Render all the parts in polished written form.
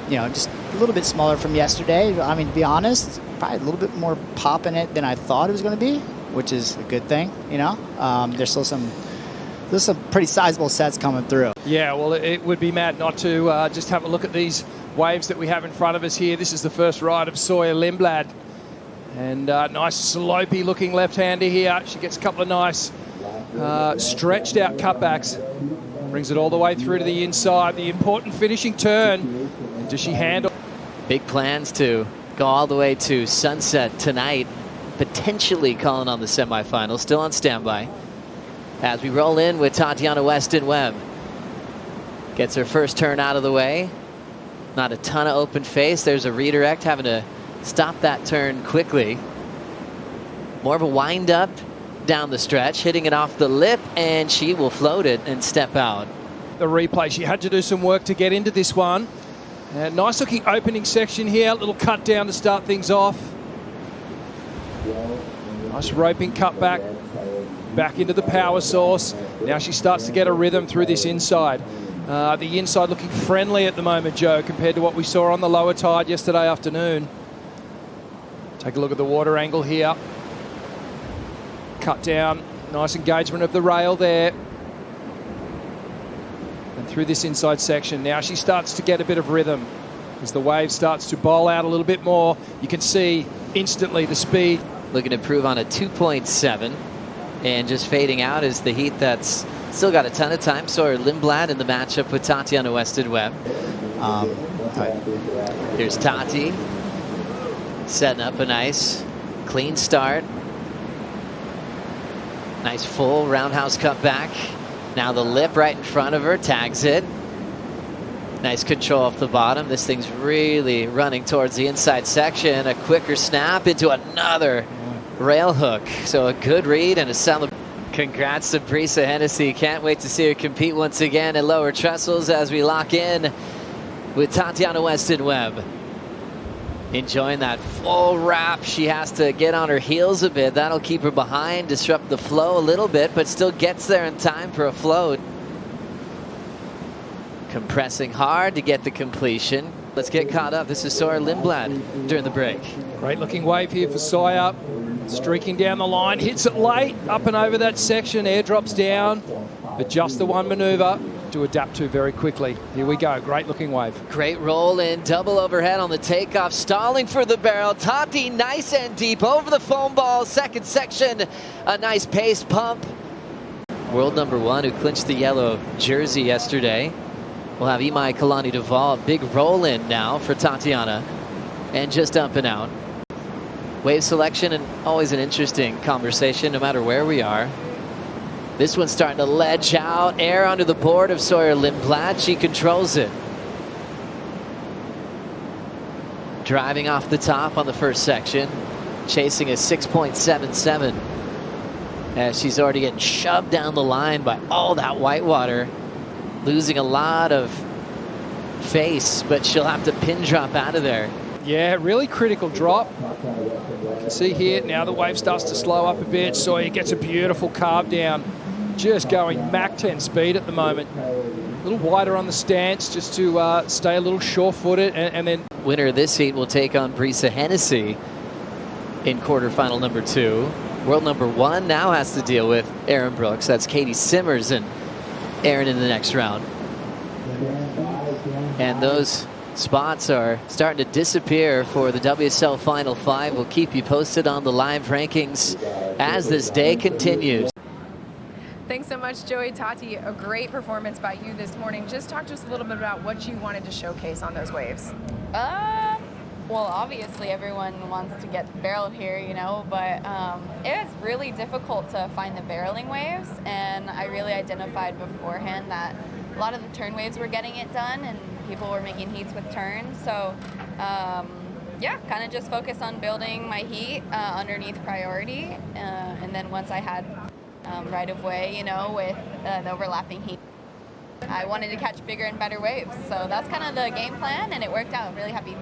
You know, just a little bit smaller from yesterday. I mean, to be honest, probably a little bit more pop in it than I thought it was going to be, which is a good thing, you know. There's some pretty sizable sets coming through. Yeah, well, it would be mad not to just have a look at these waves that we have in front of us here. This is the first ride of Sawyer Lindblad. And nice slopey looking left-hander here. She gets a couple of nice stretched out cutbacks. Brings it all the way through to the inside. The important finishing turn. And does she handle? Big plans to go all the way to Sunset tonight. Potentially calling on the semifinals. Still on standby. As we roll in with Tatiana Weston-Webb. Gets her first turn out of the way. Not a ton of open face. There's a redirect, having to stop that turn quickly. More of a wind up down the stretch, hitting it off the lip, and she will float it and step out. The replay, she had to do some work to get into this one. Nice looking opening section here. Little cut down to start things off. Nice roping cut back into the power source. Now she starts to get a rhythm through this inside. The inside looking friendly at the moment, Joe, compared to what we saw on the lower tide yesterday afternoon. Take a look at the water angle here. Cut down, nice engagement of the rail there. And through this inside section, now she starts to get a bit of rhythm. As the wave starts to bowl out a little bit more, you can see instantly the speed. Looking to improve on a 2.7. And just fading out is the heat that's still got a ton of time. Sawyer Lindblad in the matchup with Tatiana Weston-Webb. Here's Tati. Setting up a nice clean start. Nice full roundhouse cut back. Now the lip right in front of her, tags it. Nice control off the bottom. This thing's really running towards the inside section. A quicker snap into another rail hook. So a good read and a celebration. Congrats to Brisa Hennessy. Can't wait to see her compete once again at lower trestles as we lock in with Tatiana Weston-Webb. Enjoying that full wrap. She has to get on her heels a bit. That'll keep her behind, disrupt the flow a little bit, but still gets there in time for a float. Compressing hard to get the completion. Let's get caught up. This is Sawyer Lindblad during the break. Great looking wave here for Sawyer. Streaking down the line, hits it late, up and over that section, airdrops down, but just the one maneuver to adapt to very quickly. Here we go, great looking wave. Great roll in, double overhead on the takeoff, stalling for the barrel. Tati nice and deep over the foam ball, second section, a nice pace pump. World number one who clinched the yellow jersey yesterday. We'll have Imai Kalani Duval, big roll in now for Tatiana, and just up and out. Wave selection, and always an interesting conversation no matter where we are. This one's starting to ledge out. Air under the board of Sawyer Lindblad. She controls it. Driving off the top on the first section. Chasing a 6.77. As she's already getting shoved down the line by all that whitewater. Losing a lot of face, but she'll have to pin drop out of there. Yeah, really critical drop. You can see here, now the wave starts to slow up a bit. Sawyer gets a beautiful carve down. Just going Mach 10 speed at the moment. A little wider on the stance just to stay a little sure-footed. And then... Winner of this heat will take on Brisa Hennessy in quarterfinal number 2. World number 1 now has to deal with Aaron Brooks. That's Katie Simmers and Aaron in the next round. And those spots are starting to disappear for the WSL Final 5. We'll keep you posted on the live rankings as this day continues. Thanks so much, Joey. Tati, a great performance by you this morning. Just talk to us a little bit about what you wanted to showcase on those waves. Well, obviously everyone wants to get barreled here, you know, but it was really difficult to find the barreling waves, and I really identified beforehand that a lot of the turn waves were getting it done and people were making heats with turns. So yeah, kind of just focus on building my heat underneath priority, and then once I had right of way, you know, with the overlapping heat, I wanted to catch bigger and better waves. So that's kind of the game plan, and it worked out. I'm really happy.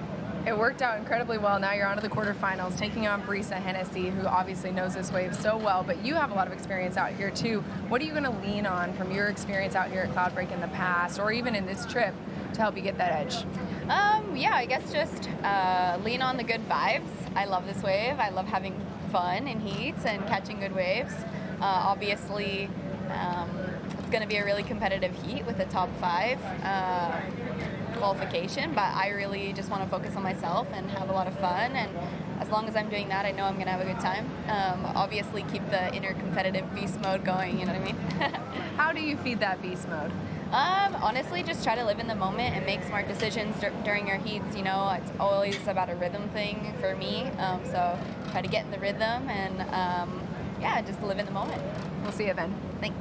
It worked out incredibly well. Now you're on to the quarterfinals, taking on Brisa Hennessy, who obviously knows this wave so well, but you have a lot of experience out here too. What are you going to lean on from your experience out here at Cloudbreak in the past, or even in this trip, to help you get that edge? Yeah, I guess just lean on the good vibes. I love this wave. I love having fun in heats and catching good waves. Obviously, it's going to be a really competitive heat with a top 5 qualification, but I really just want to focus on myself and have a lot of fun. And as long as I'm doing that, I know I'm going to have a good time. Obviously, keep the inner competitive beast mode going, you know what I mean? How do you feed that beast mode? Honestly, just try to live in the moment and make smart decisions during your heats. You know, it's always about a rhythm thing for me. So try to get in the rhythm and, yeah, just live in the moment. We'll see you then. Thanks.